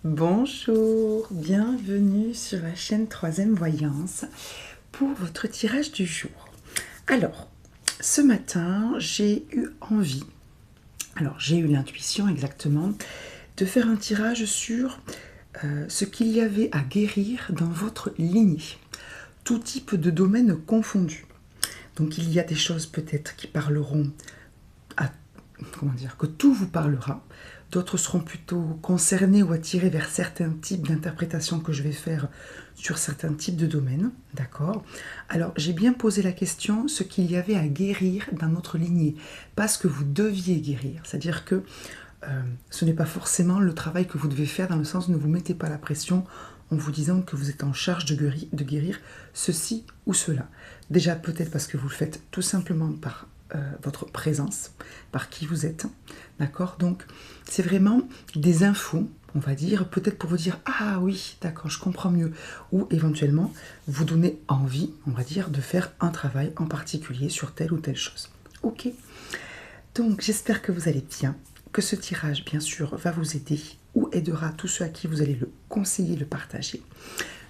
Bonjour, bienvenue sur la chaîne Troisième Voyance pour votre tirage du jour. Alors, ce matin, j'ai eu envie, j'ai eu l'intuition exactement, de faire un tirage sur ce qu'il y avait à guérir dans votre lignée, tout type de domaine confondu. Donc il y a des choses peut-être qui parleront que tout vous parlera. D'autres seront plutôt concernés ou attirés vers certains types d'interprétations que je vais faire sur certains types de domaines, d'accord? Alors, j'ai bien posé la question, ce qu'il y avait à guérir dans notre lignée, pas ce que vous deviez guérir. C'est-à-dire que ce n'est pas forcément le travail que vous devez faire, dans le sens où ne vous mettez pas la pression en vous disant que vous êtes en charge de guérir ceci ou cela. Déjà, peut-être parce que vous le faites tout simplement par votre présence, par qui vous êtes, d'accord? Donc, c'est vraiment des infos, on va dire, peut-être pour vous dire « Ah oui, d'accord, je comprends mieux », ou éventuellement vous donner envie, on va dire, de faire un travail en particulier sur telle ou telle chose. Ok? Donc, j'espère que vous allez bien, que ce tirage, bien sûr, va vous aider ou aidera tous ceux à qui vous allez le conseiller, le partager.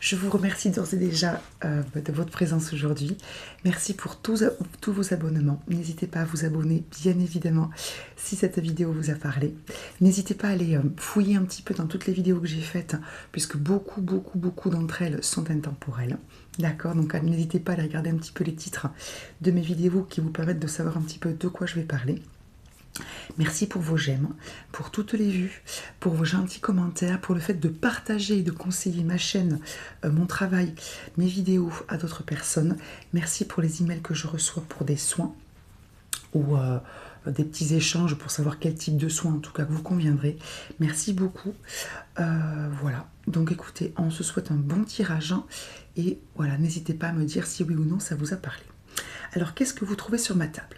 Je vous remercie d'ores et déjà de votre présence aujourd'hui. Merci pour tous vos abonnements. N'hésitez pas à vous abonner, bien évidemment, si cette vidéo vous a parlé. N'hésitez pas à aller fouiller un petit peu dans toutes les vidéos que j'ai faites, puisque beaucoup d'entre elles sont intemporelles. D'accord? Donc n'hésitez pas à aller regarder un petit peu les titres de mes vidéos qui vous permettent de savoir un petit peu de quoi je vais parler. Merci pour vos j'aime, pour toutes les vues, pour vos gentils commentaires, pour le fait de partager et de conseiller ma chaîne, mon travail, mes vidéos à d'autres personnes. Merci pour les emails que je reçois pour des soins ou des petits échanges pour savoir quel type de soins en tout cas vous conviendrez. Merci beaucoup. Voilà, donc écoutez, on se souhaite un bon tirage et voilà, n'hésitez pas à me dire si oui ou non ça vous a parlé. Alors, qu'est-ce que vous trouvez sur ma table ?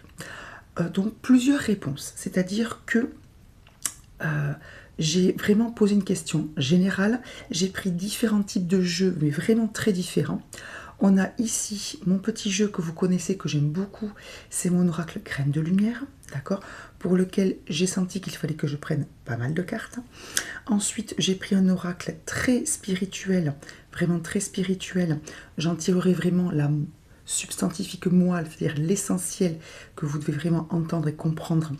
Donc plusieurs réponses, c'est-à-dire que j'ai vraiment posé une question générale, j'ai pris différents types de jeux, mais vraiment très différents. On a ici mon petit jeu que vous connaissez, que j'aime beaucoup, c'est mon oracle Graine de Lumière, d'accord, pour lequel j'ai senti qu'il fallait que je prenne pas mal de cartes. Ensuite, j'ai pris un oracle très spirituel, vraiment très spirituel, j'en tirerai vraiment la substantifique moelle, c'est-à-dire l'essentiel que vous devez vraiment entendre et comprendre.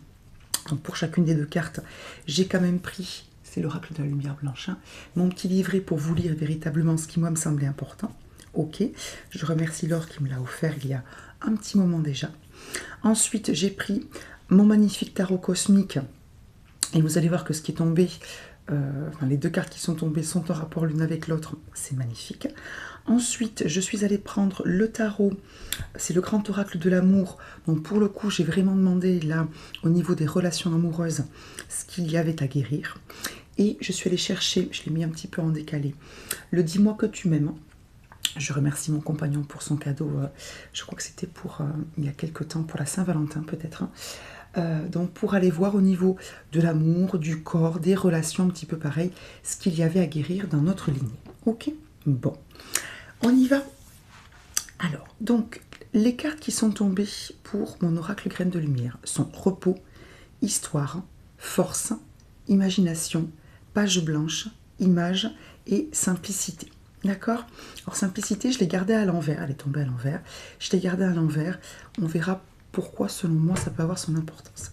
Donc pour chacune des deux cartes, j'ai quand même pris, c'est l'oracle de la lumière blanche, mon petit livret pour vous lire véritablement ce qui moi me semblait important. Ok, je remercie Laure qui me l'a offert il y a un petit moment déjà. Ensuite, j'ai pris mon magnifique tarot cosmique et vous allez voir que ce qui est tombé, les deux cartes qui sont tombées sont en rapport l'une avec l'autre, c'est magnifique. Ensuite, je suis allée prendre le tarot, c'est le grand oracle de l'amour. Donc pour le coup, j'ai vraiment demandé là, au niveau des relations amoureuses, ce qu'il y avait à guérir. Et je suis allée chercher, je l'ai mis un petit peu en décalé, le dis-moi que tu m'aimes. Je remercie mon compagnon pour son cadeau, je crois que c'était pour, il y a quelques temps, pour la Saint-Valentin peut-être. Donc pour aller voir au niveau de l'amour, du corps, des relations, un petit peu pareil, ce qu'il y avait à guérir dans notre lignée. Ok? Bon. On y va. Alors, donc, les cartes qui sont tombées pour mon oracle Graine de Lumière sont repos, histoire, force, imagination, page blanche, image et simplicité. D'accord? Alors, simplicité, je l'ai gardée à l'envers. Elle est tombée à l'envers. Je l'ai gardée à l'envers. On verra pourquoi, selon moi, ça peut avoir son importance.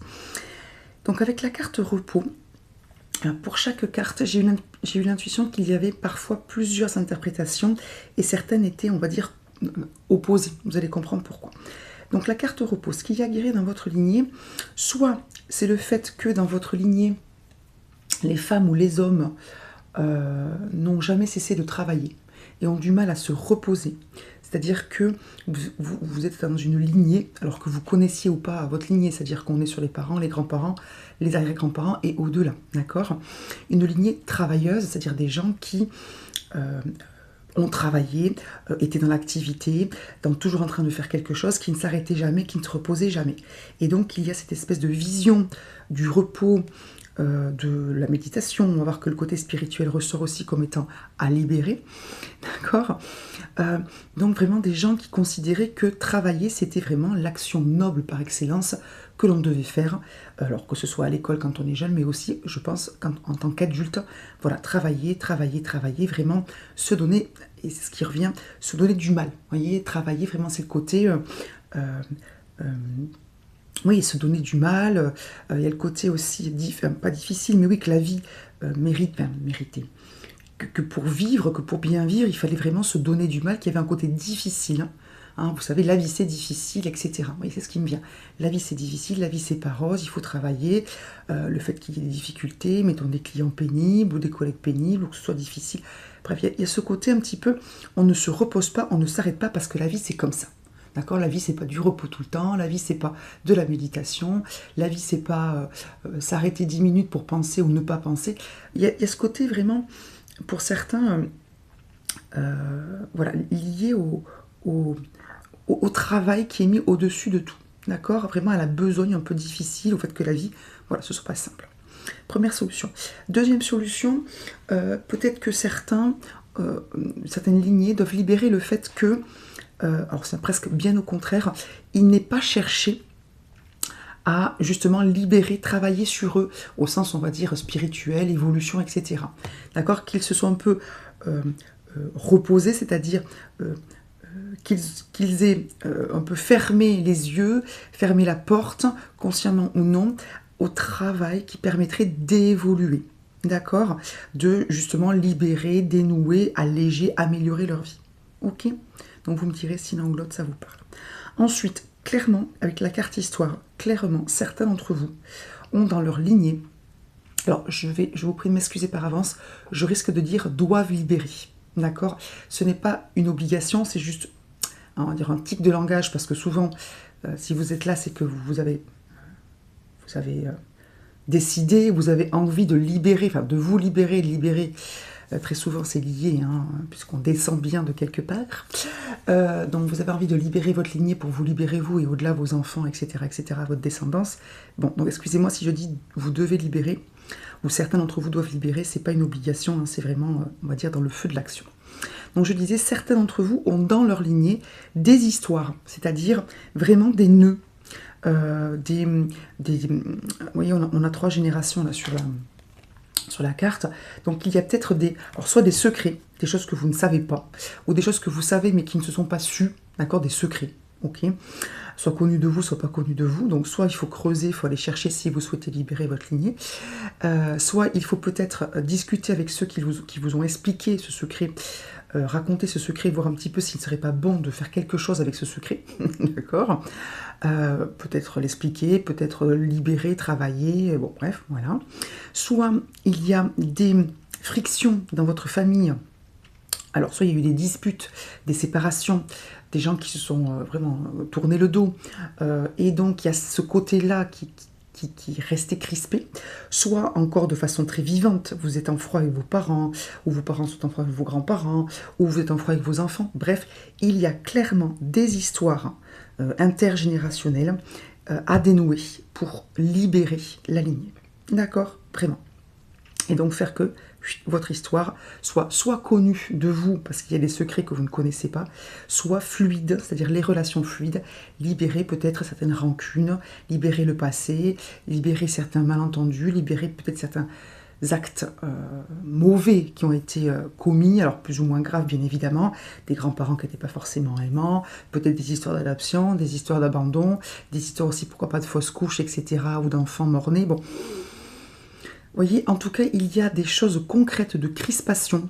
Donc, avec la carte repos, pour chaque carte, j'ai eu l'intuition qu'il y avait parfois plusieurs interprétations et certaines étaient, on va dire, opposées. Vous allez comprendre pourquoi. Donc la carte repos, ce qu'il y a à guérir dans votre lignée, soit c'est le fait que dans votre lignée, les femmes ou les hommes n'ont jamais cessé de travailler et ont du mal à se reposer. C'est-à-dire que vous êtes dans une lignée, alors que vous connaissiez ou pas votre lignée, c'est-à-dire qu'on est sur les parents, les grands-parents, les arrière-grands-parents et au-delà, d'accord? Une lignée travailleuse, c'est-à-dire des gens qui ont travaillé, étaient dans l'activité, toujours en train de faire quelque chose, qui ne s'arrêtaient jamais, qui ne se reposaient jamais. Et donc, il y a cette espèce de vision du repos de la méditation. On va voir que le côté spirituel ressort aussi comme étant à libérer, d'accord. Donc vraiment des gens qui considéraient que travailler, c'était vraiment l'action noble par excellence que l'on devait faire, alors que ce soit à l'école quand on est jeune, mais aussi, je pense, en tant qu'adulte, voilà, travailler, vraiment se donner, et c'est ce qui revient, se donner du mal. Vous voyez, travailler, vraiment, c'est le côté... oui, se donner du mal, il y a le côté aussi, pas difficile, mais oui, que la vie méritait. Que pour vivre, que pour bien vivre, il fallait vraiment se donner du mal, qu'il y avait un côté difficile. Hein, vous savez, la vie c'est difficile, etc. Oui, c'est ce qui me vient. La vie c'est difficile, la vie c'est pas rose, il faut travailler. Le fait qu'il y ait des difficultés, mettons des clients pénibles ou des collègues pénibles, ou que ce soit difficile. Bref, il y a ce côté un petit peu, on ne se repose pas, on ne s'arrête pas parce que la vie c'est comme ça. D'accord, la vie c'est pas du repos tout le temps, la vie c'est pas de la méditation, la vie c'est pas s'arrêter 10 minutes pour penser ou ne pas penser. Il y a ce côté vraiment, pour certains, voilà, lié au travail qui est mis au-dessus de tout. D'accord, vraiment à la besogne un peu difficile, au fait que la vie, voilà, ce soit pas simple. Première solution. Deuxième solution, peut-être que certaines lignées doivent libérer le fait que, alors c'est presque bien au contraire, il n'est pas cherché à justement libérer, travailler sur eux, au sens on va dire spirituel, évolution, etc. D'accord, qu'ils se soient un peu reposés, c'est-à-dire qu'ils aient un peu fermé les yeux, fermé la porte, consciemment ou non, au travail qui permettrait d'évoluer, d'accord, de justement libérer, dénouer, alléger, améliorer leur vie. Ok, donc vous me direz si l'un ou l'autre ça vous parle. Ensuite, clairement, avec la carte histoire, clairement, certains d'entre vous ont dans leur lignée, alors je vous prie de m'excuser par avance, je risque de dire doivent libérer, d'accord. Ce n'est pas une obligation, c'est juste, on va dire, un tic de langage, parce que souvent, si vous êtes là, c'est que vous avez décidé, vous avez envie de libérer, enfin de vous libérer, très souvent c'est lié, hein, puisqu'on descend bien de quelque part. Donc vous avez envie de libérer votre lignée pour vous libérer vous et au-delà vos enfants, etc., votre descendance. Bon, donc excusez-moi si je dis vous devez libérer, ou certains d'entre vous doivent libérer, c'est pas une obligation, hein, c'est vraiment, on va dire, dans le feu de l'action. Donc je disais, certains d'entre vous ont dans leur lignée des histoires, c'est-à-dire vraiment des nœuds, vous voyez, on a 3 générations là sur la carte, donc il y a peut-être soit des secrets, des choses que vous ne savez pas, ou des choses que vous savez mais qui ne se sont pas sues, d'accord, des secrets, ok, soit connus de vous, soit pas connus de vous, donc soit il faut creuser, il faut aller chercher si vous souhaitez libérer votre lignée, soit il faut peut-être discuter avec ceux qui vous ont expliqué ce secret, raconter ce secret, voir un petit peu s'il ne serait pas bon de faire quelque chose avec ce secret, d'accord, peut-être l'expliquer, peut-être libérer, travailler, bon bref, voilà. Soit il y a des frictions dans votre famille, alors soit il y a eu des disputes, des séparations, des gens qui se sont vraiment tourné le dos, et donc il y a ce côté-là qui restait crispé, soit encore de façon très vivante, vous êtes en froid avec vos parents, ou vos parents sont en froid avec vos grands-parents, ou vous êtes en froid avec vos enfants, bref, il y a clairement des histoires intergénérationnelles à dénouer pour libérer la lignée. D'accord, vraiment. Et donc faire que votre histoire soit connue de vous, parce qu'il y a des secrets que vous ne connaissez pas, soit fluide, c'est-à-dire les relations fluides, libérer peut-être certaines rancunes, libérer le passé, libérer certains malentendus, libérer peut-être certains actes mauvais qui ont été commis, alors plus ou moins graves bien évidemment, des grands-parents qui n'étaient pas forcément aimants, peut-être des histoires d'adoption, des histoires d'abandon, des histoires aussi pourquoi pas de fausses couches, etc., ou d'enfants morts-nés, bon. Vous voyez, en tout cas, il y a des choses concrètes de crispation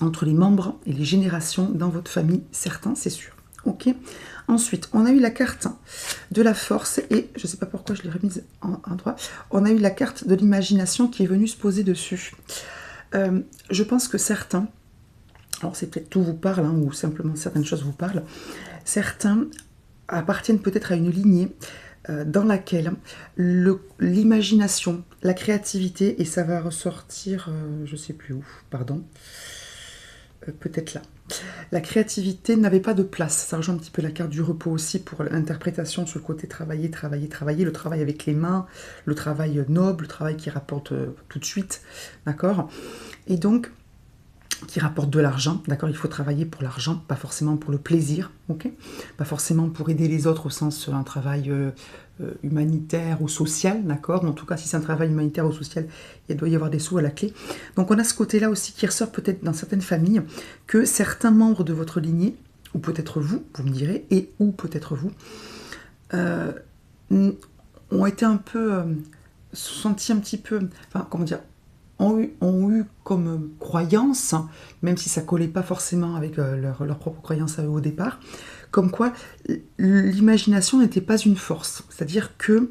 entre les membres et les générations dans votre famille, certains, c'est sûr. Ok. Ensuite, on a eu la carte de la force et je ne sais pas pourquoi je l'ai remise en droit. On a eu la carte de l'imagination qui est venue se poser dessus. Je pense que certains, alors c'est peut-être tout vous parle, hein, ou simplement certaines choses vous parlent, certains appartiennent peut-être à une lignée dans laquelle l'imagination, la créativité, et ça va ressortir, je ne sais plus où, pardon, peut-être là. La créativité n'avait pas de place. Ça rejoint un petit peu la carte du repos aussi pour l'interprétation sur le côté travailler, travailler, travailler, le travail avec les mains, le travail noble, le travail qui rapporte tout de suite, d'accord? Et donc, qui rapporte de l'argent, d'accord? Il faut travailler pour l'argent, pas forcément pour le plaisir, ok? Pas forcément pour aider les autres au sens un travail humanitaire ou social, d'accord? En tout cas, si c'est un travail humanitaire ou social, il doit y avoir des sous à la clé. Donc on a ce côté-là aussi qui ressort peut-être dans certaines familles, que certains membres de votre lignée, ou peut-être vous me direz, et ou peut-être vous, ont été un peu, sentis un petit peu, enfin comment dire, ont eu comme croyance, même si ça collait pas forcément avec leur propre croyance à eux au départ, comme quoi l'imagination n'était pas une force. C'est-à-dire que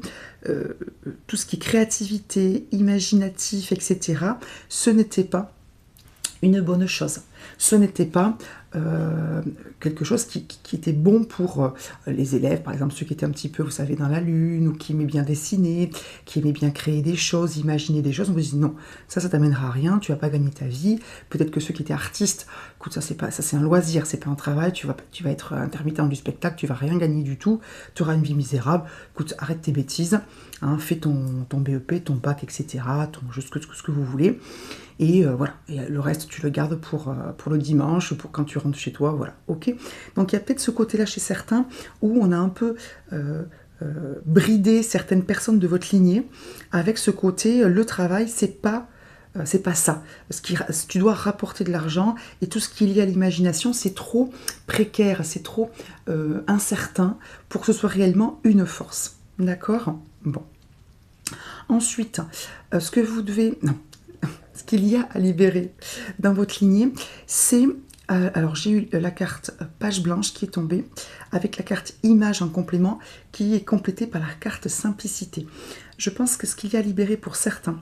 tout ce qui est créativité, imaginatif, etc., ce n'était pas une bonne chose. Ce n'était pas quelque chose qui était bon pour les élèves, par exemple ceux qui étaient un petit peu, vous savez, dans la lune, ou qui aimaient bien dessiner, qui aimaient bien créer des choses, imaginer des choses. On vous dit non, ça t'amènera à rien, tu vas pas gagner ta vie. Peut-être que ceux qui étaient artistes, écoute, ça c'est un loisir, c'est pas un travail, tu vas être intermittent du spectacle, tu vas rien gagner du tout, tu auras une vie misérable. Écoute, arrête tes bêtises, hein, fais ton BEP, ton bac, etc., ce que vous voulez. Et voilà, et le reste tu le gardes pour le dimanche, pour quand tu rentres chez toi, voilà, ok. Donc il y a peut-être ce côté-là chez certains où on a un peu bridé certaines personnes de votre lignée avec ce côté, le travail c'est pas ça. Tu dois rapporter de l'argent et tout ce qui est lié à l'imagination c'est trop précaire, c'est trop incertain pour que ce soit réellement une force, d'accord? Bon. Ensuite, ce que vous devez... Non. Ce qu'il y a à libérer dans votre lignée, c'est... alors j'ai eu la carte page blanche qui est tombée, avec la carte image en complément, qui est complétée par la carte simplicité. Je pense que ce qu'il y a à libérer pour certains,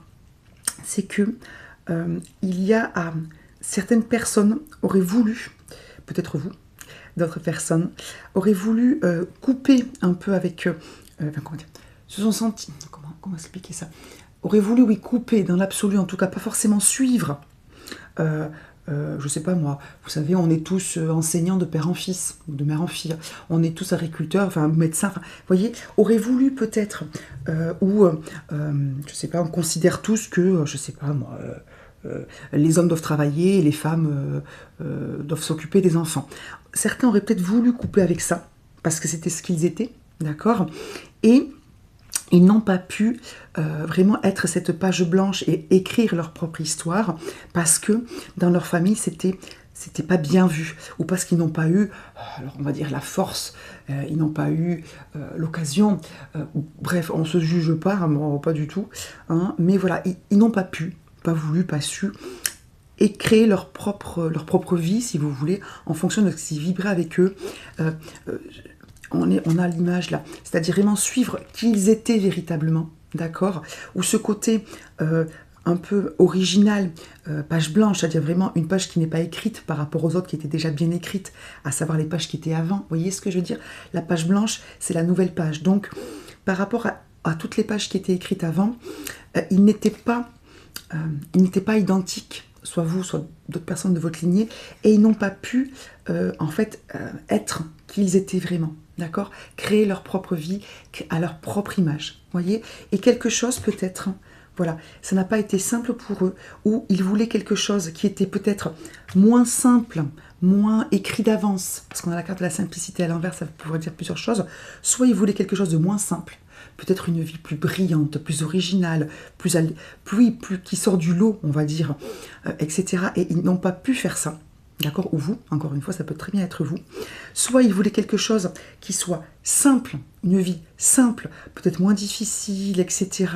c'est que il y a... certaines personnes auraient voulu, peut-être vous, d'autres personnes, auraient voulu couper un peu avec... comment dire, se sont sentis... Comment expliquer ça? Aurait voulu, oui, couper dans l'absolu, en tout cas pas forcément suivre, je sais pas moi, vous savez, on est tous enseignants de père en fils, ou de mère en fille, on est tous agriculteurs, enfin médecins, enfin, vous voyez, aurait voulu peut-être, je sais pas, on considère tous que, je sais pas moi, les hommes doivent travailler et les femmes doivent s'occuper des enfants. Certains auraient peut-être voulu couper avec ça, parce que c'était ce qu'ils étaient, d'accord? Et ils n'ont pas pu vraiment être cette page blanche et écrire leur propre histoire parce que dans leur famille, c'était pas bien vu ou parce qu'ils n'ont pas eu, alors on va dire la force, ils n'ont pas eu l'occasion. Bref, on se juge pas, bon, pas du tout, hein, mais voilà, ils n'ont pas pu, pas voulu, pas su et créer leur propre vie, si vous voulez, en fonction de ce qui vibrait avec eux. On a l'image là, c'est-à-dire vraiment suivre qui ils étaient véritablement, d'accord? Ou ce côté un peu original, page blanche, c'est-à-dire vraiment une page qui n'est pas écrite par rapport aux autres qui étaient déjà bien écrites, à savoir les pages qui étaient avant. Vous voyez ce que je veux dire? La page blanche, c'est la nouvelle page. Donc, par rapport à toutes les pages qui étaient écrites avant, ils n'étaient pas identiques, soit vous, soit d'autres personnes de votre lignée, et ils n'ont pas pu, en fait, être qui ils étaient vraiment. D'accord? Créer leur propre vie à leur propre image, voyez? Et quelque chose peut-être, voilà, ça n'a pas été simple pour eux, ou ils voulaient quelque chose qui était peut-être moins simple, moins écrit d'avance, parce qu'on a la carte de la simplicité à l'envers, ça pourrait dire plusieurs choses, soit ils voulaient quelque chose de moins simple, peut-être une vie plus brillante, plus originale, plus qui sort du lot, on va dire, etc. Et ils n'ont pas pu faire ça. D'accord? Ou vous, encore une fois, ça peut très bien être vous. Soit ils voulaient quelque chose qui soit simple, une vie simple, peut-être moins difficile, etc.,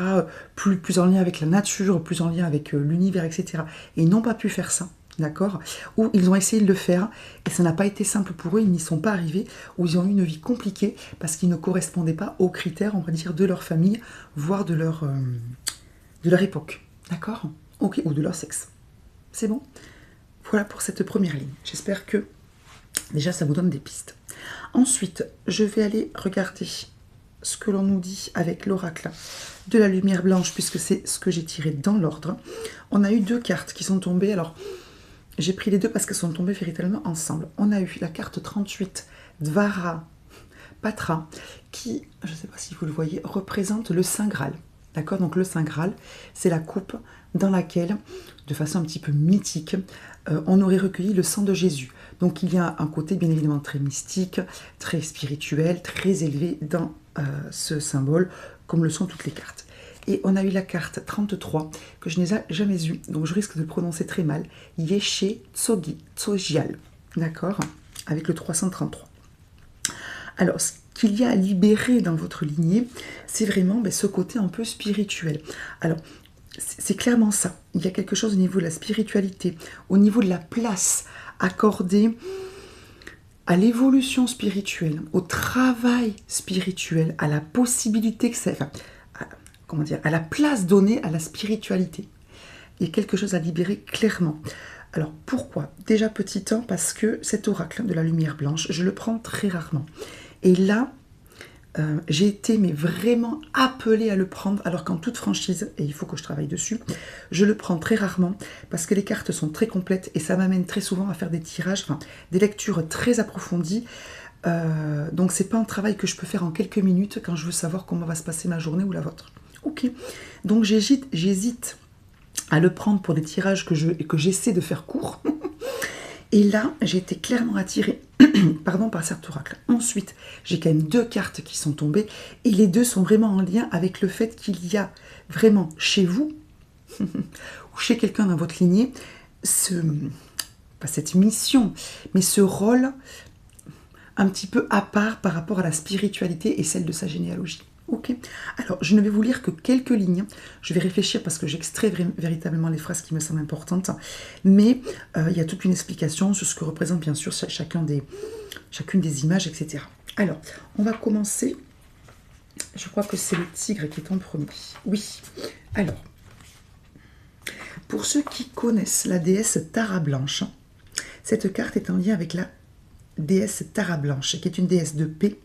plus en lien avec la nature, plus en lien avec l'univers, etc. Et ils n'ont pas pu faire ça, d'accord? Ou ils ont essayé de le faire, et ça n'a pas été simple pour eux, ils n'y sont pas arrivés, ou ils ont eu une vie compliquée, parce qu'ils ne correspondaient pas aux critères, on va dire, de leur famille, voire de leur époque, d'accord? Ok, ou de leur sexe. C'est bon? Voilà pour cette première ligne. J'espère que déjà ça vous donne des pistes. Ensuite, je vais aller regarder ce que l'on nous dit avec l'oracle de la lumière blanche, puisque c'est ce que j'ai tiré dans l'ordre. On a eu deux cartes qui sont tombées. Alors, j'ai pris les deux parce qu'elles sont tombées véritablement ensemble. On a eu la carte 38, Dvara Patra, qui, je ne sais pas si vous le voyez, représente le Saint Graal. D'accord? Donc le Saint Graal, c'est la coupe dans laquelle, de façon un petit peu mythique, on aurait recueilli le sang de Jésus. Donc il y a un côté bien évidemment très mystique, très spirituel, très élevé dans ce symbole, comme le sont toutes les cartes. Et on a eu la carte 33, que je n'ai jamais eue, donc je risque de le prononcer très mal, Yeshe Tsogial, d'accord? Avec le 333. Alors, ce qu'il y a à libérer dans votre lignée, c'est vraiment ce côté un peu spirituel. Alors, c'est clairement ça. Il y a quelque chose au niveau de la spiritualité, au niveau de la place accordée à l'évolution spirituelle, au travail spirituel, à la possibilité que ça... Enfin, comment dire, à la place donnée à la spiritualité. Il y a quelque chose à libérer clairement. Alors, pourquoi? Déjà, petit 1, parce que cet oracle de la lumière blanche, je le prends très rarement. Et là, j'ai été vraiment appelée à le prendre, alors qu'en toute franchise, et il faut que je travaille dessus, je le prends très rarement, parce que les cartes sont très complètes, et ça m'amène très souvent à faire des tirages, enfin, des lectures très approfondies. Donc, c'est pas un travail que je peux faire en quelques minutes, quand je veux savoir comment va se passer ma journée ou la vôtre. Ok, donc j'hésite à le prendre pour des tirages que j'essaie de faire court. Et là, j'ai été clairement attirée par cet oracle. Ensuite, j'ai quand même 2 cartes qui sont tombées, et les deux sont vraiment en lien avec le fait qu'il y a vraiment chez vous, ou chez quelqu'un dans votre lignée, pas cette mission, mais ce rôle un petit peu à part par rapport à la spiritualité et celle de sa généalogie. Ok. Alors, je ne vais vous lire que quelques lignes. Je vais réfléchir parce que j'extrais véritablement les phrases qui me semblent importantes. Mais il y a toute une explication sur ce que représente bien sûr chacune des images, etc. Alors, on va commencer. Je crois que c'est le tigre qui est en premier. Oui. Alors, pour ceux qui connaissent la déesse Tara Blanche, cette carte est en lien avec la déesse Tara Blanche, qui est une déesse de paix,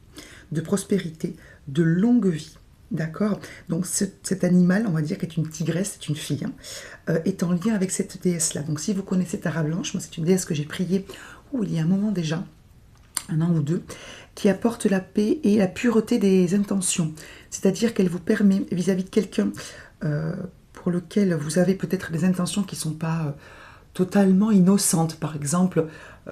de prospérité, de longue vie, d'accord? Donc cet animal, on va dire, qui est une tigresse, c'est une fille, est en lien avec cette déesse-là. Donc si vous connaissez Tara Blanche, moi c'est une déesse que j'ai priée il y a un moment déjà, 1 an ou 2, qui apporte la paix et la pureté des intentions. C'est-à-dire qu'elle vous permet, vis-à-vis de quelqu'un pour lequel vous avez peut-être des intentions qui ne sont pas totalement innocentes. Par exemple,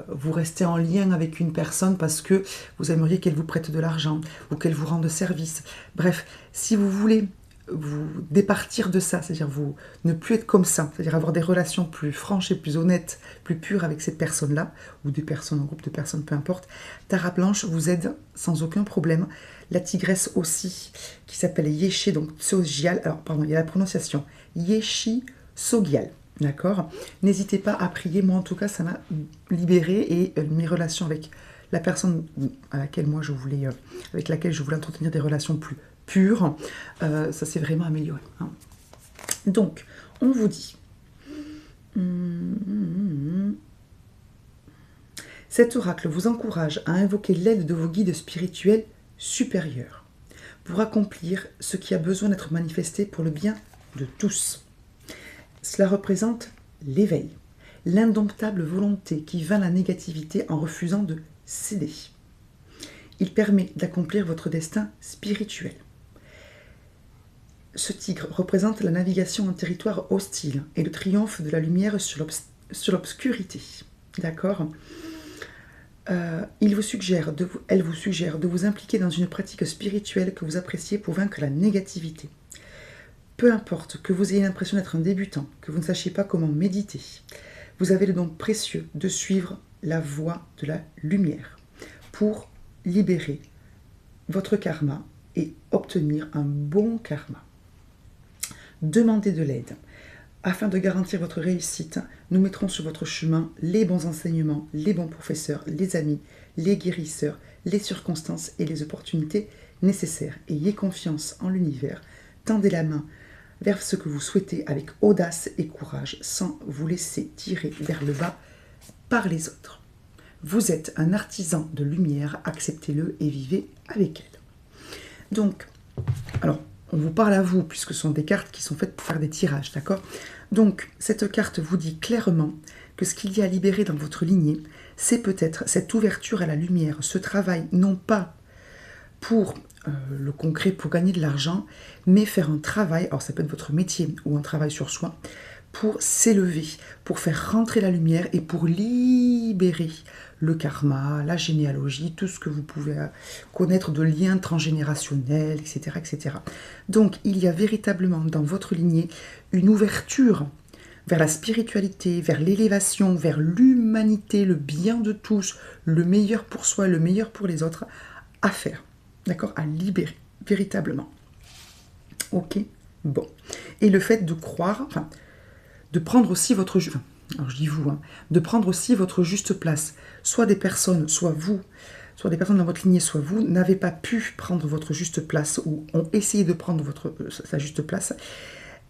vous restez en lien avec une personne parce que vous aimeriez qu'elle vous prête de l'argent ou qu'elle vous rende service. Bref, si vous voulez vous départir de ça, c'est-à-dire vous ne plus être comme ça, c'est-à-dire avoir des relations plus franches et plus honnêtes, plus pures avec cette personne-là, ou des personnes, un groupe de personnes, peu importe, Tara Blanche vous aide sans aucun problème. La tigresse aussi, qui s'appelle Yeshe, donc Tsogial, alors pardon, il y a la prononciation, Yeshe Sogial. D'accord? N'hésitez pas à prier. Moi, en tout cas, ça m'a libérée et mes relations avec la personne à laquelle avec laquelle je voulais entretenir des relations plus pures, ça s'est vraiment amélioré. Hein. Donc, on vous dit... Cet oracle vous encourage à invoquer l'aide de vos guides spirituels supérieurs pour accomplir ce qui a besoin d'être manifesté pour le bien de tous. Cela représente l'éveil, l'indomptable volonté qui vainc la négativité en refusant de céder. Il permet d'accomplir votre destin spirituel. Ce tigre représente la navigation en territoire hostile et le triomphe de la lumière sur l'obscurité. D'accord ? Elle vous suggère de vous impliquer dans une pratique spirituelle que vous appréciez pour vaincre la négativité. Peu importe que vous ayez l'impression d'être un débutant, que vous ne sachiez pas comment méditer, vous avez le don précieux de suivre la voie de la lumière pour libérer votre karma et obtenir un bon karma. Demandez de l'aide. Afin de garantir votre réussite, nous mettrons sur votre chemin les bons enseignements, les bons professeurs, les amis, les guérisseurs, les circonstances et les opportunités nécessaires. Ayez confiance en l'univers, tendez la main vers ce que vous souhaitez avec audace et courage, sans vous laisser tirer vers le bas par les autres. Vous êtes un artisan de lumière, acceptez-le et vivez avec elle. Donc, alors, on vous parle à vous, puisque ce sont des cartes qui sont faites pour faire des tirages, d'accord? Donc, cette carte vous dit clairement que ce qu'il y a à libérer dans votre lignée, c'est peut-être cette ouverture à la lumière, ce travail, non pas pour le concret, pour gagner de l'argent, mais faire un travail, alors ça peut être votre métier ou un travail sur soi, pour s'élever, pour faire rentrer la lumière et pour libérer le karma, la généalogie, tout ce que vous pouvez connaître de liens transgénérationnels, etc., etc. Donc, il y a véritablement dans votre lignée une ouverture vers la spiritualité, vers l'élévation, vers l'humanité, le bien de tous, le meilleur pour soi, le meilleur pour les autres, à faire, d'accord, à libérer, véritablement. Ok, bon. Et le fait de croire, enfin, de prendre aussi votre... alors je dis vous, hein, de prendre aussi votre juste place. Soit des personnes, soit vous, soit des personnes dans votre lignée, soit vous, n'avez pas pu prendre votre juste place ou ont essayé de prendre sa juste place.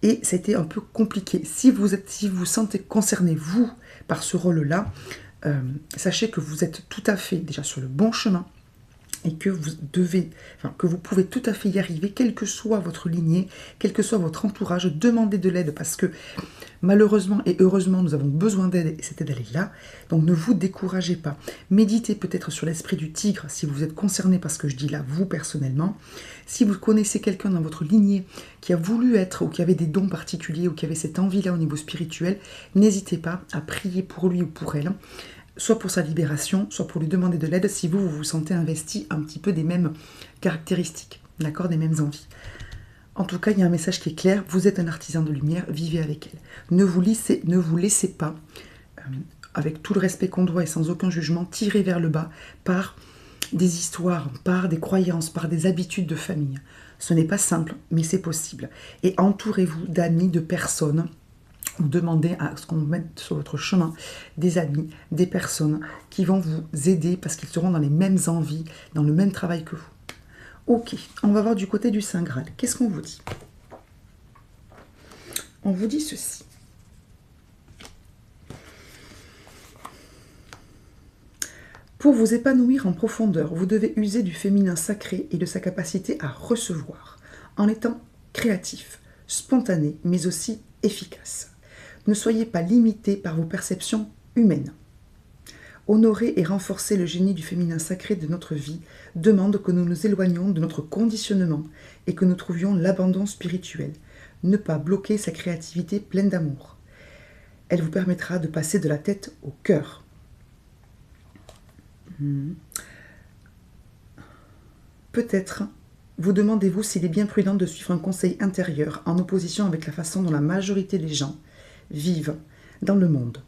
Et c'était un peu compliqué. Si vous vous sentez concerné, vous, par ce rôle-là, sachez que vous êtes tout à fait déjà sur le bon chemin et que vous pouvez tout à fait y arriver, quelle que soit votre lignée, quel que soit votre entourage, demandez de l'aide parce que malheureusement et heureusement, nous avons besoin d'aide et cette aide, elle est là. Donc ne vous découragez pas. Méditez peut-être sur l'esprit du tigre si vous êtes concerné par ce que je dis là, vous personnellement. Si vous connaissez quelqu'un dans votre lignée qui a voulu être ou qui avait des dons particuliers ou qui avait cette envie-là au niveau spirituel, n'hésitez pas à prier pour lui ou pour elle, soit pour sa libération, soit pour lui demander de l'aide si vous vous sentez investi un petit peu des mêmes caractéristiques, d'accord, des mêmes envies. En tout cas, il y a un message qui est clair, vous êtes un artisan de lumière, vivez avec elle. Ne vous laissez pas, avec tout le respect qu'on doit et sans aucun jugement, tirer vers le bas par des histoires, par des croyances, par des habitudes de famille. Ce n'est pas simple, mais c'est possible. Et entourez-vous d'amis, de personnes, ou demandez à ce qu'on mette sur votre chemin des amis, des personnes qui vont vous aider parce qu'ils seront dans les mêmes envies, dans le même travail que vous. Ok, on va voir du côté du Saint Graal. Qu'est-ce qu'on vous dit? On vous dit ceci. Pour vous épanouir en profondeur, vous devez user du féminin sacré et de sa capacité à recevoir, en étant créatif, spontané, mais aussi efficace. Ne soyez pas limité par vos perceptions humaines. Honorer et renforcer le génie du féminin sacré de notre vie demande que nous nous éloignions de notre conditionnement et que nous trouvions l'abandon spirituel. Ne pas bloquer sa créativité pleine d'amour. Elle vous permettra de passer de la tête au cœur. Peut-être vous demandez-vous s'il est bien prudent de suivre un conseil intérieur en opposition avec la façon dont la majorité des gens vivent dans le monde.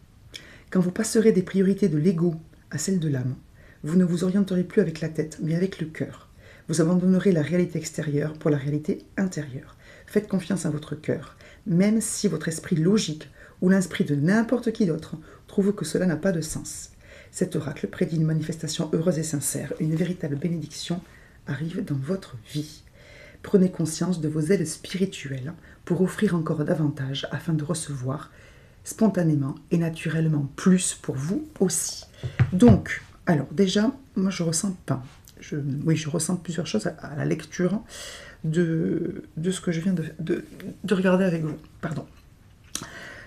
Quand vous passerez des priorités de l'ego à celles de l'âme, vous ne vous orienterez plus avec la tête, mais avec le cœur. Vous abandonnerez la réalité extérieure pour la réalité intérieure. Faites confiance à votre cœur, même si votre esprit logique ou l'esprit de n'importe qui d'autre trouve que cela n'a pas de sens. Cet oracle prédit une manifestation heureuse et sincère, une véritable bénédiction arrive dans votre vie. Prenez conscience de vos aides spirituelles pour offrir encore davantage afin de recevoir spontanément et naturellement plus pour vous aussi. Donc, alors déjà, moi je ressens pas. Je ressens plusieurs choses à la lecture de ce que je viens de regarder avec vous. Pardon.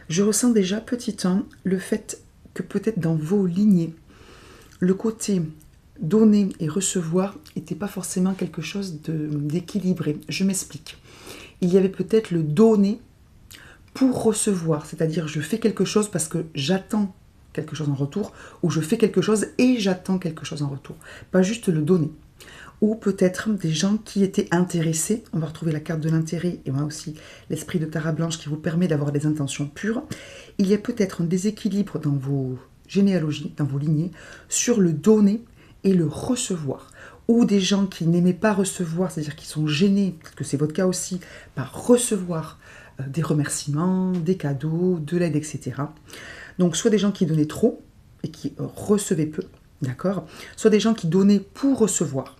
Je ressens déjà, petit 1, le fait que peut-être dans vos lignées, le côté donner et recevoir n'était pas forcément quelque chose d'équilibré. Je m'explique. Il y avait peut-être le donner pour recevoir, c'est-à-dire je fais quelque chose parce que j'attends quelque chose en retour, ou je fais quelque chose et j'attends quelque chose en retour. Pas juste le donner. Ou peut-être des gens qui étaient intéressés, on va retrouver la carte de l'intérêt et on a aussi l'esprit de Tara Blanche qui vous permet d'avoir des intentions pures. Il y a peut-être un déséquilibre dans vos généalogies, dans vos lignées, sur le donner et le recevoir. Ou des gens qui n'aimaient pas recevoir, c'est-à-dire qui sont gênés, peut-être que c'est votre cas aussi, par recevoir des remerciements, des cadeaux, de l'aide, etc. Donc soit des gens qui donnaient trop et qui recevaient peu, d'accord ? Soit des gens qui donnaient pour recevoir.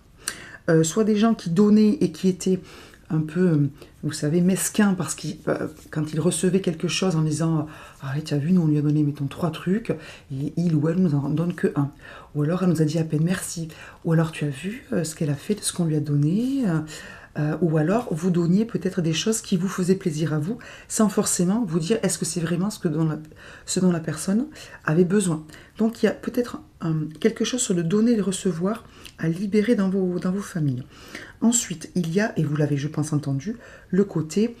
Soit des gens qui donnaient et qui étaient un peu, vous savez, mesquins parce que quand ils recevaient quelque chose en disant « Ah, tu as vu, nous on lui a donné, mettons, 3 trucs, et il ou elle nous en donne que 1. » Ou alors elle nous a dit à peine merci. Ou alors tu as vu ce qu'elle a fait de ce qu'on lui a donné. ou alors vous donniez peut-être des choses qui vous faisaient plaisir à vous, sans forcément vous dire est-ce que c'est vraiment ce dont la personne avait besoin. Donc il y a peut-être quelque chose sur le donner et le recevoir à libérer dans vos familles. Ensuite, il y a, et vous l'avez je pense entendu, le côté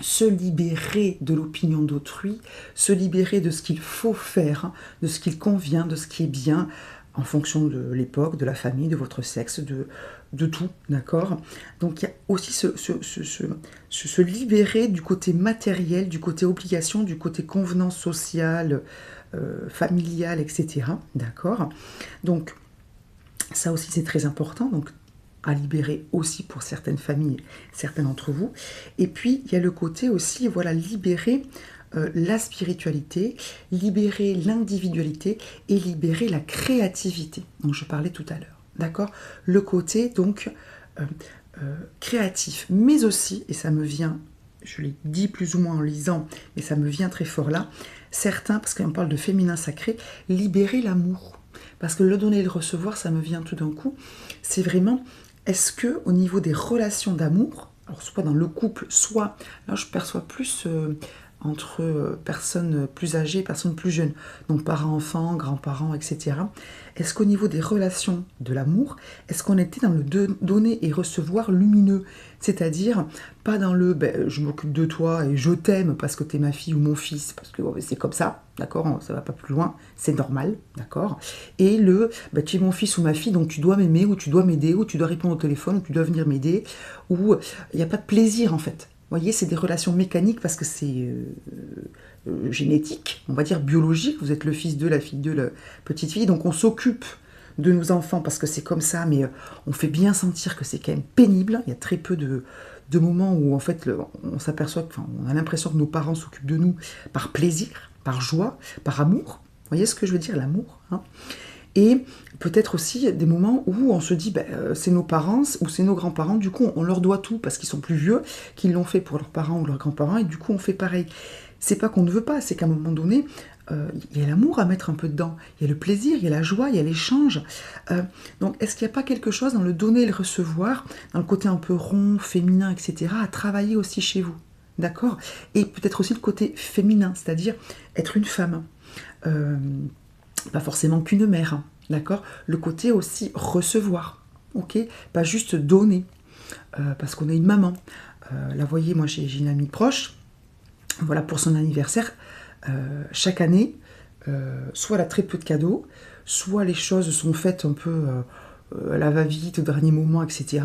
se libérer de l'opinion d'autrui, se libérer de ce qu'il faut faire, de ce qu'il convient, de ce qui est bien, en fonction de l'époque, de la famille, de votre sexe, de tout, d'accord? Donc il y a aussi se libérer du côté matériel, du côté obligation, du côté convenance sociale, familiale, etc. D'accord? Donc ça aussi c'est très important, donc à libérer aussi pour certaines familles, certains d'entre vous. Et puis il y a le côté aussi, voilà, libérer la spiritualité, libérer l'individualité et libérer la créativité dont je parlais tout à l'heure. D'accord? Le côté donc créatif, mais aussi, et ça me vient, je l'ai dit plus ou moins en lisant, mais ça me vient très fort là, certains, parce qu'on parle de féminin sacré, libérer l'amour. Parce que le donner et le recevoir, ça me vient tout d'un coup, c'est vraiment, est-ce que au niveau des relations d'amour, alors soit dans le couple, soit, là je perçois plus entre personnes plus âgées et personnes plus jeunes, donc parents-enfants, grands-parents, etc. Est-ce qu'au niveau des relations de l'amour, est-ce qu'on était dans le donner et recevoir lumineux? C'est-à-dire, pas dans le je m'occupe de toi et je t'aime parce que t'es ma fille ou mon fils, parce que c'est comme ça, d'accord, ça va pas plus loin, c'est normal, d'accord. Et le tu es mon fils ou ma fille, donc tu dois m'aimer, ou tu dois m'aider, ou tu dois répondre au téléphone, ou tu dois venir m'aider, ou il n'y a pas de plaisir en fait. Vous voyez, c'est des relations mécaniques parce que c'est génétique, on va dire biologique. Vous êtes le fils de, la fille de, la petite fille. Donc on s'occupe de nos enfants parce que c'est comme ça, mais on fait bien sentir que c'est quand même pénible. Il y a très peu de moments où en fait on s'aperçoit, on a l'impression que nos parents s'occupent de nous par plaisir, par joie, par amour. Vous voyez ce que je veux dire, l'amour, hein? Et peut-être aussi des moments où on se dit c'est nos parents ou c'est nos grands-parents, du coup on leur doit tout parce qu'ils sont plus vieux, qu'ils l'ont fait pour leurs parents ou leurs grands-parents, et du coup on fait pareil. C'est pas qu'on ne veut pas, c'est qu'à un moment donné, il y a l'amour à mettre un peu dedans, il y a le plaisir, il y a la joie, il y a l'échange. Donc est-ce qu'il n'y a pas quelque chose dans le donner et le recevoir, dans le côté un peu rond, féminin, etc., à travailler aussi chez vous, d'accord? Et peut-être aussi le côté féminin, c'est-à-dire être une femme. Pas forcément qu'une mère, hein, d'accord? Le côté aussi recevoir, ok? Pas juste donner, parce qu'on a une maman. Là, vous voyez, moi j'ai une amie proche, voilà, pour son anniversaire, chaque année, soit elle a très peu de cadeaux, soit les choses sont faites un peu à la va-vite, au dernier moment, etc.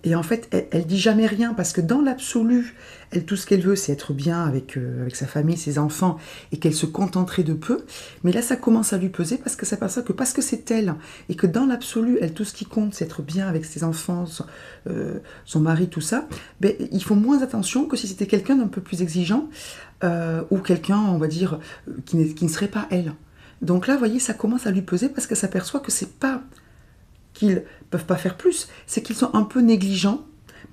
Et en fait, elle dit jamais rien parce que dans l'absolu, elle, tout ce qu'elle veut, c'est être bien avec sa famille, ses enfants, et qu'elle se contenterait de peu. Mais là, ça commence à lui peser parce que ça s'aperçoit que parce que c'est elle, et que dans l'absolu, elle, tout ce qui compte, c'est être bien avec ses enfants, son mari, tout ça, il faut moins attention que si c'était quelqu'un d'un peu plus exigeant, ou quelqu'un, on va dire, qui ne serait pas elle. Donc là, vous voyez, ça commence à lui peser parce qu'elle s'aperçoit que c'est pas qu'ils peuvent pas faire plus, c'est qu'ils sont un peu négligents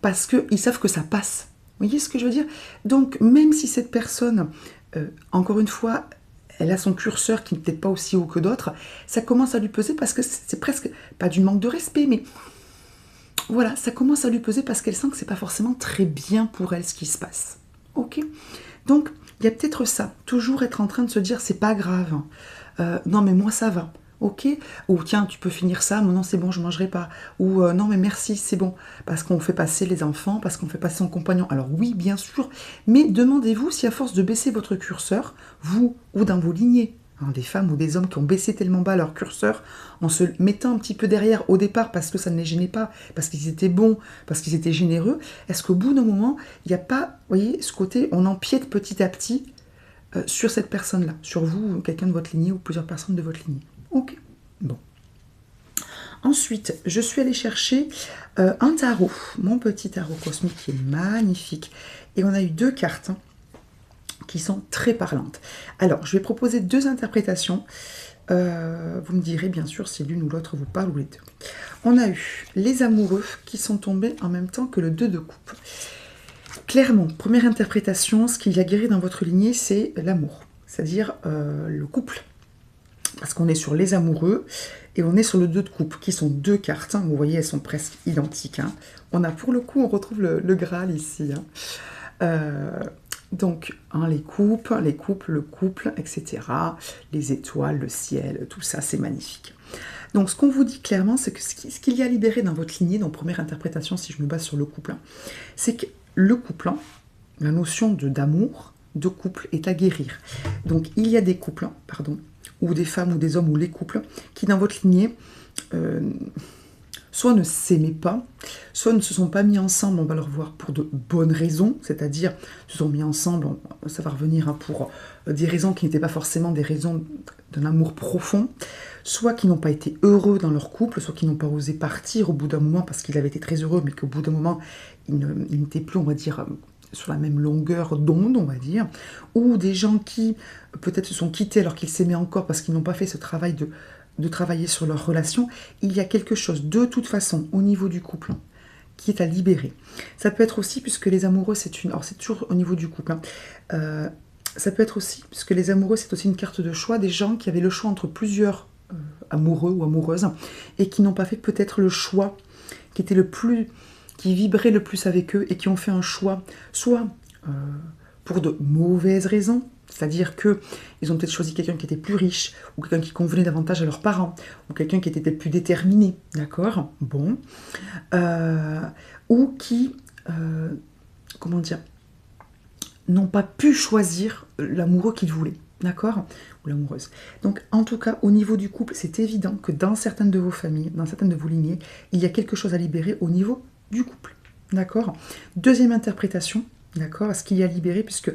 parce qu'ils savent que ça passe. Vous voyez ce que je veux dire? Donc, même si cette personne, encore une fois, elle a son curseur qui n'est peut-être pas aussi haut que d'autres, ça commence à lui peser parce que c'est presque, pas du manque de respect, mais voilà, ça commence à lui peser parce qu'elle sent que c'est pas forcément très bien pour elle ce qui se passe. Ok? Donc, il y a peut-être ça, toujours être en train de se dire, c'est pas grave, non mais moi ça va. Ok, ou tiens, tu peux finir ça, non, c'est bon, je ne mangerai pas. Ou non, mais merci, c'est bon. Parce qu'on fait passer les enfants, parce qu'on fait passer son compagnon. Alors oui, bien sûr, mais demandez-vous si à force de baisser votre curseur, vous ou dans vos lignées, hein, des femmes ou des hommes qui ont baissé tellement bas leur curseur, en se mettant un petit peu derrière au départ parce que ça ne les gênait pas, parce qu'ils étaient bons, parce qu'ils étaient généreux, est-ce qu'au bout d'un moment, il n'y a pas, vous voyez, ce côté, on empiète petit à petit sur cette personne-là, sur vous, ou quelqu'un de votre lignée, ou plusieurs personnes de votre lignée. Ok, bon. Ensuite, je suis allée chercher un tarot, mon petit tarot cosmique qui est magnifique. Et on a eu 2 cartes qui sont très parlantes. Alors, je vais proposer 2 interprétations. Vous me direz bien sûr si l'une ou l'autre vous parle ou les deux. On a eu les amoureux qui sont tombés en même temps que le 2 de coupe. Clairement, première interprétation, ce qu'il y a guéri dans votre lignée, c'est l'amour, c'est-à-dire le couple. parce qu'on est sur les amoureux et on est sur le 2 de coupe, qui sont deux cartes. Hein. Vous voyez, elles sont presque identiques. Hein. On a pour le coup, on retrouve le Graal ici. Hein. Donc, hein, les coupes, le couple, etc. Les étoiles, le ciel, tout ça, c'est magnifique. Donc, ce qu'on vous dit clairement, c'est que ce qu'il y a libéré dans votre lignée, dans première interprétation, si je me base sur le couple, hein, c'est que le couple, hein, la notion d'amour, de couple est à guérir. Donc, il y a des couples, hein, pardon, ou des femmes ou des hommes ou les couples qui, dans votre lignée, soit ne s'aimaient pas, soit ne se sont pas mis ensemble, on va le revoir, pour de bonnes raisons, c'est-à-dire se sont mis ensemble, ça va revenir, hein, pour des raisons qui n'étaient pas forcément des raisons d'un amour profond, soit qui n'ont pas été heureux dans leur couple, soit qui n'ont pas osé partir au bout d'un moment parce qu'ils avaient été très heureux, mais qu'au bout d'un moment, ils n'étaient plus, on va dire, sur la même longueur d'onde, on va dire, ou des gens qui peut-être se sont quittés alors qu'ils s'aimaient encore parce qu'ils n'ont pas fait ce travail de travailler sur leur relation. Il y a quelque chose de toute façon au niveau du couple qui est à libérer. Ça peut être aussi, puisque les amoureux, alors c'est toujours au niveau du couple, hein, ça peut être aussi, puisque les amoureux, c'est aussi une carte de choix, des gens qui avaient le choix entre plusieurs amoureux ou amoureuses et qui n'ont pas fait peut-être le choix qui était qui vibrait le plus avec eux et qui ont fait un choix, soit pour de mauvaises raisons, c'est-à-dire qu'ils ont peut-être choisi quelqu'un qui était plus riche, ou quelqu'un qui convenait davantage à leurs parents, ou quelqu'un qui était peut-être plus déterminé, d'accord? Bon. Ou qui, comment dire, n'ont pas pu choisir l'amoureux qu'ils voulaient, d'accord? Ou l'amoureuse. Donc, en tout cas, au niveau du couple, c'est évident que dans certaines de vos familles, dans certaines de vos lignées, il y a quelque chose à libérer au niveau du couple, d'accord? Deuxième interprétation, d'accord, ce qu'il y a libéré, puisque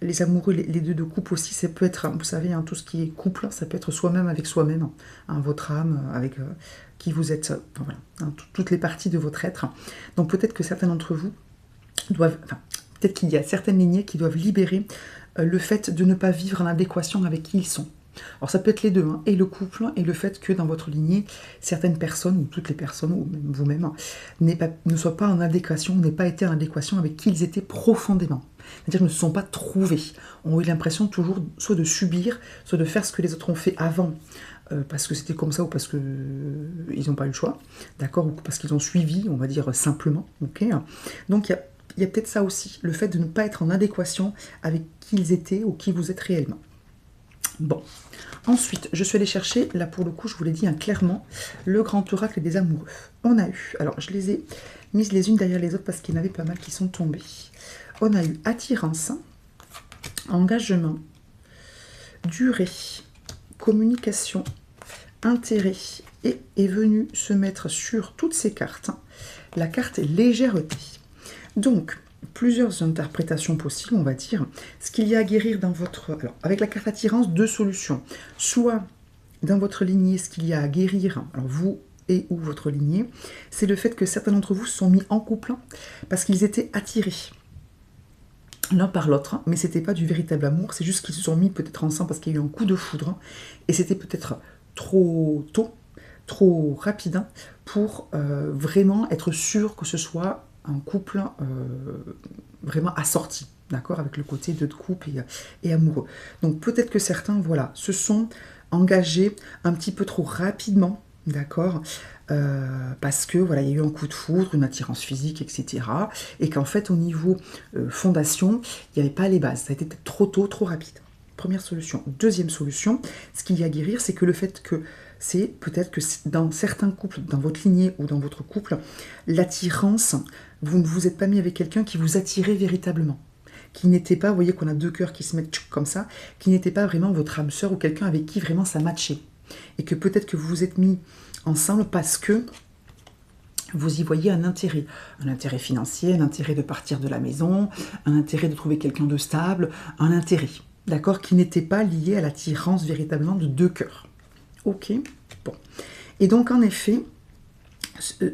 les amoureux, les deux de couple aussi, ça peut être, vous savez, hein, tout ce qui est couple, ça peut être soi-même avec soi-même, hein, votre âme, avec qui vous êtes, voilà, hein, toutes les parties de votre être. Donc peut-être que certains d'entre vous doivent, peut-être qu'il y a certaines lignées qui doivent libérer le fait de ne pas vivre en adéquation avec qui ils sont. Alors ça peut être les deux, hein, et le couple, et le fait que dans votre lignée, certaines personnes, ou toutes les personnes, ou même vous-même, ne soient pas en adéquation, n'aient pas été en adéquation avec qui ils étaient profondément. C'est-à-dire ne se sont pas trouvés, ont eu l'impression toujours soit de subir, soit de faire ce que les autres ont fait avant, parce que c'était comme ça, ou parce qu'ils n'ont pas eu le choix, d'accord, ou parce qu'ils ont suivi, on va dire simplement, ok. Donc il y a peut-être ça aussi, le fait de ne pas être en adéquation avec qui ils étaient ou qui vous êtes réellement. Bon, ensuite, je suis allée chercher, là pour le coup, je vous l'ai dit hein, clairement, le grand oracle des amoureux. On a eu, alors je les ai mises les unes derrière les autres parce qu'il y en avait pas mal qui sont tombées. On a eu attirance, engagement, durée, communication, intérêt, et est venu se mettre sur toutes ces cartes la carte légèreté. Donc, plusieurs interprétations possibles, on va dire. Ce qu'il y a à guérir dans votre... Alors, avec la carte attirance, deux solutions. Soit, dans votre lignée, ce qu'il y a à guérir, alors vous et ou votre lignée, c'est le fait que certains d'entre vous se sont mis en couple parce qu'ils étaient attirés l'un par l'autre, mais c'était pas du véritable amour, c'est juste qu'ils se sont mis peut-être ensemble parce qu'il y a eu un coup de foudre, et c'était peut-être trop tôt, trop rapide, pour vraiment être sûr que ce soit un couple vraiment assorti, d'accord, avec le côté de couple et amoureux. Donc peut-être que certains, voilà, se sont engagés un petit peu trop rapidement, d'accord, parce que voilà, il y a eu un coup de foudre, une attirance physique, etc. Et qu'en fait, au niveau fondation, il n'y avait pas les bases. Ça a été trop tôt, trop rapide. Première solution. Deuxième solution, ce qu'il y a à guérir, c'est que le fait que c'est peut-être que dans certains couples, dans votre lignée ou dans votre couple, l'attirance, vous ne vous êtes pas mis avec quelqu'un qui vous attirait véritablement, qui n'était pas, vous voyez qu'on a deux cœurs qui se mettent comme ça, qui n'était pas vraiment votre âme sœur ou quelqu'un avec qui vraiment ça matchait. Et que peut-être que vous vous êtes mis ensemble parce que vous y voyez un intérêt financier, un intérêt de partir de la maison, un intérêt de trouver quelqu'un de stable, un intérêt, d'accord, qui n'était pas lié à l'attirance véritablement de deux cœurs. Ok, bon. Et donc en effet,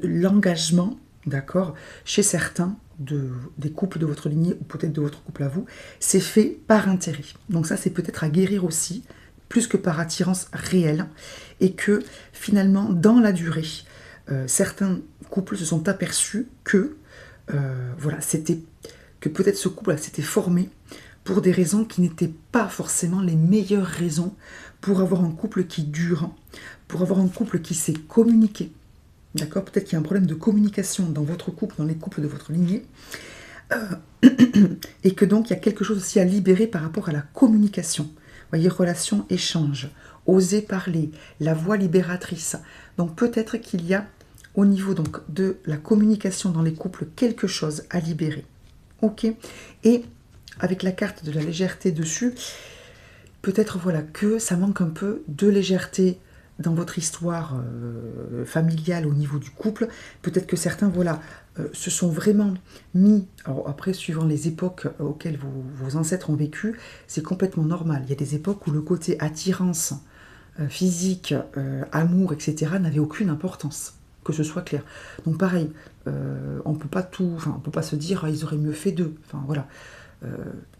l'engagement, d'accord, chez certains des couples de votre lignée ou peut-être de votre couple à vous, c'est fait par intérêt. Donc ça, c'est peut-être à guérir aussi, plus que par attirance réelle, et que finalement, dans la durée, certains couples se sont aperçus que voilà, que peut-être ce couple s'était formé pour des raisons qui n'étaient pas forcément les meilleures raisons pour avoir un couple qui dure, pour avoir un couple qui sait communiquer. D'accord? Peut-être qu'il y a un problème de communication dans votre couple, dans les couples de votre lignée. Et que donc il y a quelque chose aussi à libérer par rapport à la communication. Vous voyez, relation, échange, oser parler, la voix libératrice. Donc peut-être qu'il y a au niveau donc de la communication dans les couples quelque chose à libérer. Ok? Et avec la carte de la légèreté dessus, peut-être voilà que ça manque un peu de légèreté dans votre histoire familiale au niveau du couple. Peut-être que certains voilà se sont vraiment mis, alors après suivant les époques auxquelles vos ancêtres ont vécu, c'est complètement normal. Il y a des époques où le côté attirance physique, amour, etc. n'avait aucune importance, que ce soit clair. Donc pareil, on peut pas tout, enfin on peut pas se dire ils auraient mieux fait d'eux. Enfin voilà.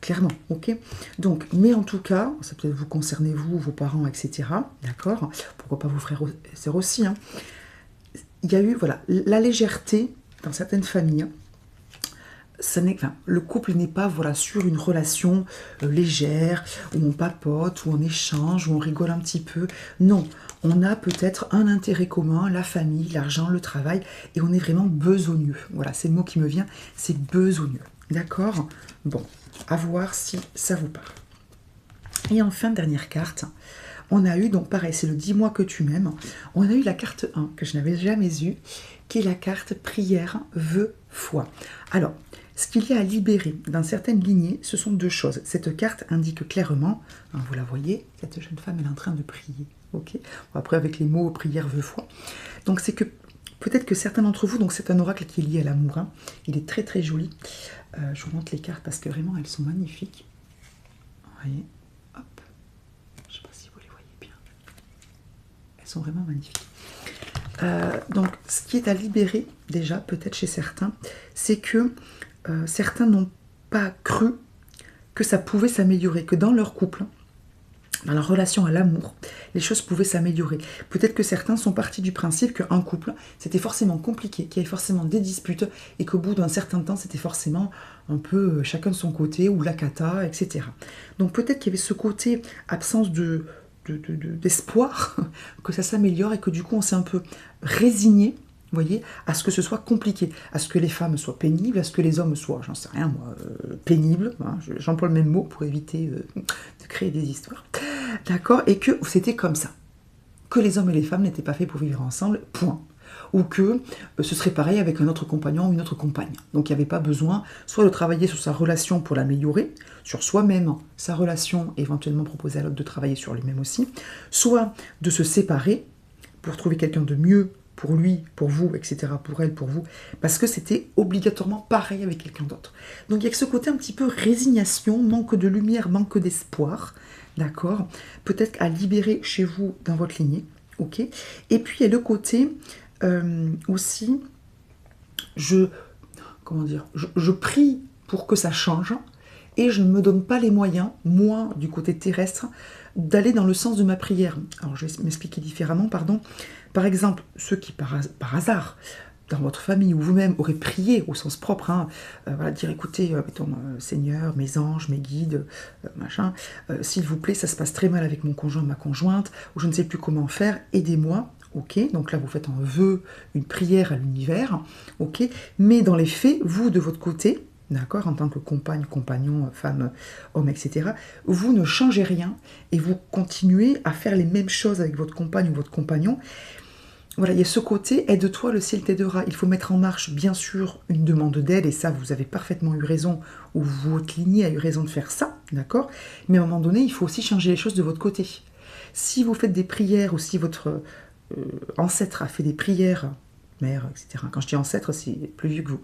Clairement, ok. Donc, mais en tout cas, ça peut-être vous concerner vous, vos parents, etc. D'accord. Pourquoi pas vos frères et sœurs aussi. Hein. Il y a eu, voilà, la légèreté dans certaines familles. Enfin, le couple n'est pas voilà sur une relation légère où on papote, où on échange, où on rigole un petit peu. Non, on a peut-être un intérêt commun, la famille, l'argent, le travail, et on est vraiment besogneux. Voilà, c'est le mot qui me vient, c'est besogneux. D'accord? Bon, à voir si ça vous parle. Et enfin, dernière carte, on a eu, donc pareil, c'est le dis-moi que tu m'aimes. On a eu la carte 1, que je n'avais jamais eue, qui est la carte prière, vœu, foi. Alors, ce qu'il y a à libérer dans certaines lignées, ce sont deux choses. Cette carte indique clairement, hein, vous la voyez, cette jeune femme elle est en train de prier. Ok. Après, avec les mots prière, vœu, foi. Donc, c'est que peut-être que certains d'entre vous, donc c'est un oracle qui est lié à l'amour, hein, il est très très joli. Je vous montre les cartes parce que vraiment elles sont magnifiques. Vous voyez, hop, je ne sais pas si vous les voyez bien. Elles sont vraiment magnifiques. Donc, ce qui est à libérer déjà, peut-être chez certains, c'est que certains n'ont pas cru que ça pouvait s'améliorer, que dans leur couple, dans leur relation à l'amour, les choses pouvaient s'améliorer. Peut-être que certains sont partis du principe qu'un couple, c'était forcément compliqué, qu'il y avait forcément des disputes, et qu'au bout d'un certain temps, c'était forcément un peu chacun de son côté, ou la cata, etc. Donc peut-être qu'il y avait ce côté absence d'espoir, que ça s'améliore, et que du coup, on s'est un peu résigné, vous voyez, à ce que ce soit compliqué, à ce que les femmes soient pénibles, à ce que les hommes soient, j'en sais rien moi, pénibles, hein, j'emploie le même mot pour éviter de créer des histoires, d'accord, et que c'était comme ça, que les hommes et les femmes n'étaient pas faits pour vivre ensemble, point, ou que ce serait pareil avec un autre compagnon ou une autre compagne, donc il n'y avait pas besoin soit de travailler sur sa relation pour l'améliorer, sur soi-même, sa relation, éventuellement proposer à l'autre de travailler sur lui-même aussi, soit de se séparer pour trouver quelqu'un de mieux pour lui, pour vous, etc., pour elle, pour vous, parce que c'était obligatoirement pareil avec quelqu'un d'autre. Donc il y a ce côté un petit peu résignation, manque de lumière, manque d'espoir, d'accord? Peut-être à libérer chez vous dans votre lignée, ok? Et puis il y a le côté aussi, je prie pour que ça change, et je ne me donne pas les moyens, moi, du côté terrestre, d'aller dans le sens de ma prière. Alors je vais m'expliquer différemment, pardon. Par exemple, ceux qui, par hasard, dans votre famille ou vous-même, auraient prié au sens propre, hein, voilà, dire écoutez, mettons, Seigneur, mes anges, mes guides, machin, s'il vous plaît, ça se passe très mal avec mon conjoint, ma conjointe, ou je ne sais plus comment faire, aidez-moi. Ok, donc là vous faites un vœu, une prière à l'univers, ok, mais dans les faits, vous de votre côté, d'accord, en tant que compagne, compagnon, femme, homme, etc., vous ne changez rien et vous continuez à faire les mêmes choses avec votre compagne ou votre compagnon. Voilà, il y a ce côté, aide-toi, le ciel t'aidera. Il faut mettre en marche, bien sûr, une demande d'aide, et ça, vous avez parfaitement eu raison, ou votre lignée a eu raison de faire ça, d'accord? Mais à un moment donné, il faut aussi changer les choses de votre côté. Si vous faites des prières, ou si votre ancêtre a fait des prières, mère, etc., quand je dis ancêtre, c'est plus vieux que vous,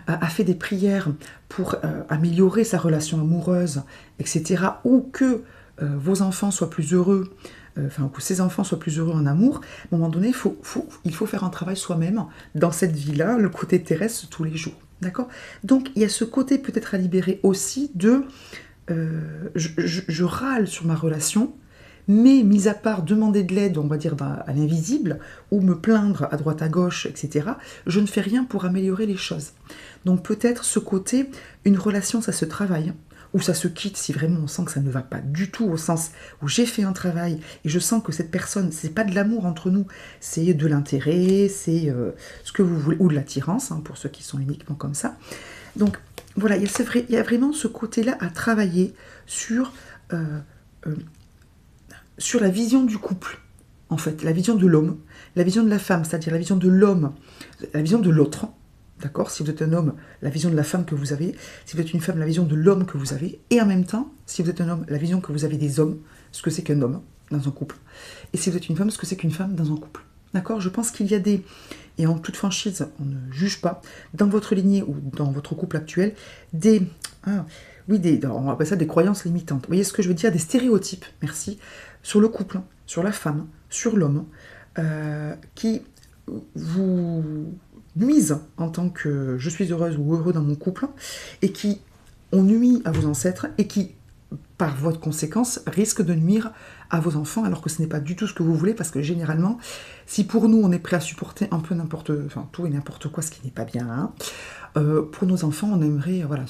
a fait des prières pour améliorer sa relation amoureuse, etc., ou que vos enfants soient plus heureux, enfin, que ses enfants soient plus heureux en amour, à un moment donné, il faut faire un travail soi-même dans cette vie-là, le côté terrestre tous les jours. D'accord? Donc, il y a ce côté peut-être à libérer aussi de je râle sur ma relation, mais mis à part demander de l'aide, on va dire à l'invisible, ou me plaindre à droite à gauche, etc., je ne fais rien pour améliorer les choses. Donc peut-être ce côté, une relation, ça se travaille. ou ça se quitte si vraiment on sent que ça ne va pas du tout, au sens où j'ai fait un travail et je sens que cette personne, c'est pas de l'amour entre nous, c'est de l'intérêt, c'est ce que vous voulez, ou de l'attirance, hein, pour ceux qui sont uniquement comme ça. Donc voilà, il y a vraiment ce côté-là à travailler sur la vision du couple, en fait, la vision de l'homme, la vision de la femme, c'est-à-dire la vision de l'homme, la vision de l'autre. D'accord? Si vous êtes un homme, la vision de la femme que vous avez. Si vous êtes une femme, la vision de l'homme que vous avez. Et en même temps, si vous êtes un homme, la vision que vous avez des hommes, ce que c'est qu'un homme dans un couple. Et si vous êtes une femme, ce que c'est qu'une femme dans un couple. D'accord? Je pense qu'il y a des, et en toute franchise, on ne juge pas, dans votre lignée ou dans votre couple actuel, on va appeler ça des croyances limitantes. Vous voyez ce que je veux dire? Des stéréotypes, merci, sur le couple, sur la femme, sur l'homme, qui vous nuisent en tant que je suis heureuse ou heureux dans mon couple, et qui ont nui à vos ancêtres, et qui, par votre conséquence, risquent de nuire à vos enfants, alors que ce n'est pas du tout ce que vous voulez, parce que généralement, si pour nous on est prêt à supporter un peu tout et n'importe quoi, ce qui n'est pas bien, hein, pour nos enfants, on aimerait, voilà,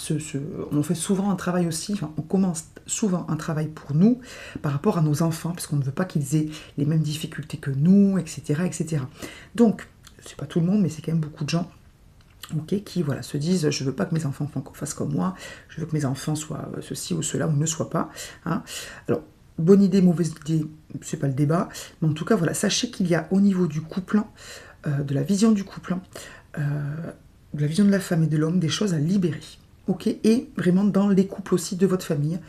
on fait souvent un travail aussi, on commence souvent un travail pour nous par rapport à nos enfants, parce qu'on ne veut pas qu'ils aient les mêmes difficultés que nous, etc., etc. Donc, c'est pas tout le monde, mais c'est quand même beaucoup de gens, qui voilà, se disent, je veux pas que mes enfants fassent comme moi, je veux que mes enfants soient ceci ou cela, ou ne soient pas. Hein. Alors, bonne idée, mauvaise idée, c'est pas le débat, mais en tout cas, voilà, sachez qu'il y a au niveau du couple, de la vision du couple, de la vision de la femme et de l'homme, des choses à libérer. Et vraiment dans les couples aussi de votre famille,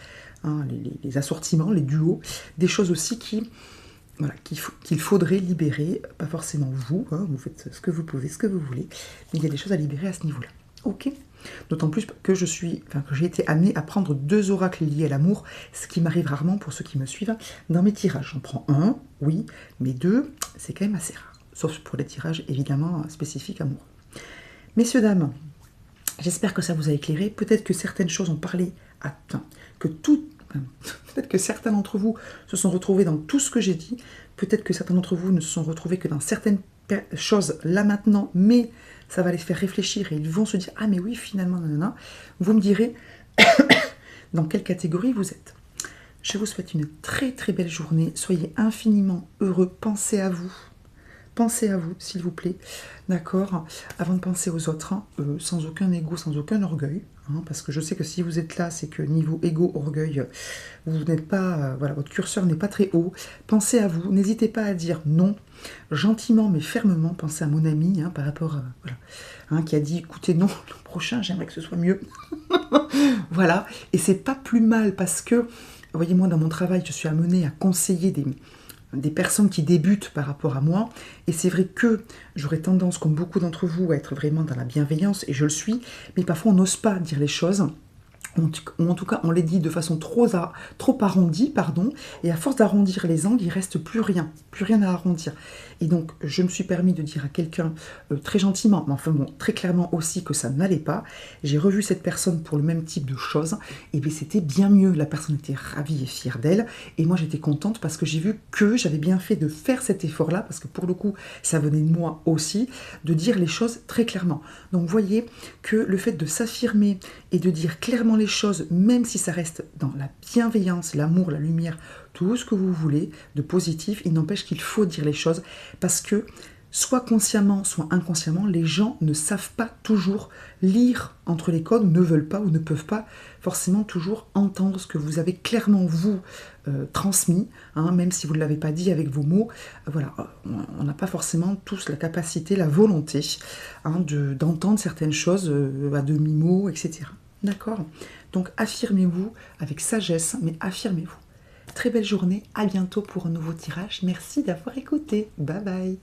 hein, les assortiments, les duos, des choses aussi qu'il faudrait libérer, pas forcément vous, hein, vous faites ce que vous pouvez, ce que vous voulez, mais il y a des choses à libérer à ce niveau-là. D'autant plus que j'ai été amenée à prendre 2 oracles liés à l'amour, ce qui m'arrive rarement pour ceux qui me suivent dans mes tirages. J'en prends 1, oui, mais 2, c'est quand même assez rare, sauf pour les tirages évidemment spécifiques amour. Messieurs, dames, j'espère que ça vous a éclairé. Peut-être que certaines choses ont parlé peut-être que certains d'entre vous se sont retrouvés dans tout ce que j'ai dit. Peut-être que certains d'entre vous ne se sont retrouvés que dans certaines choses là maintenant, mais ça va les faire réfléchir et ils vont se dire « Ah mais oui, finalement, nanana ». Vous me direz dans quelle catégorie vous êtes. Je vous souhaite une très très belle journée. Soyez infiniment heureux. Pensez à vous. Pensez à vous, s'il vous plaît, d'accord, avant de penser aux autres, hein, sans aucun ego, sans aucun orgueil, hein, parce que je sais que si vous êtes là, c'est que niveau ego, orgueil, vous n'êtes pas, votre curseur n'est pas très haut. Pensez à vous, n'hésitez pas à dire non, gentiment mais fermement. Pensez à mon ami, hein, par rapport, qui a dit, écoutez, non, le prochain, j'aimerais que ce soit mieux. Voilà, et c'est pas plus mal, parce que, voyez, moi, dans mon travail, je suis amenée à conseiller des personnes qui débutent par rapport à moi, et c'est vrai que j'aurais tendance, comme beaucoup d'entre vous, à être vraiment dans la bienveillance, et je le suis, mais parfois on n'ose pas dire les choses, ou en tout cas on les dit de façon trop arrondie, et à force d'arrondir les angles, il ne reste plus rien à arrondir. Et donc je me suis permis de dire à quelqu'un très gentiment, mais enfin bon, très clairement aussi, que ça n'allait pas. J'ai revu cette personne pour le même type de choses, et bien c'était bien mieux. La personne était ravie et fière d'elle, et moi j'étais contente parce que j'ai vu que j'avais bien fait de faire cet effort-là, parce que pour le coup ça venait de moi aussi, de dire les choses très clairement. Donc vous voyez que le fait de s'affirmer et de dire clairement les choses, même si ça reste dans la bienveillance, l'amour, la lumière, tout ce que vous voulez de positif, il n'empêche qu'il faut dire les choses, parce que soit consciemment, soit inconsciemment, les gens ne savent pas toujours lire entre les codes, ne veulent pas ou ne peuvent pas forcément toujours entendre ce que vous avez clairement vous transmis, hein, même si vous ne l'avez pas dit avec vos mots. Voilà, on n'a pas forcément tous la capacité, la volonté, hein, d'entendre certaines choses à demi-mot, etc. D'accord? Donc affirmez-vous avec sagesse, mais affirmez-vous. Très belle journée, à bientôt pour un nouveau tirage. Merci d'avoir écouté. Bye bye.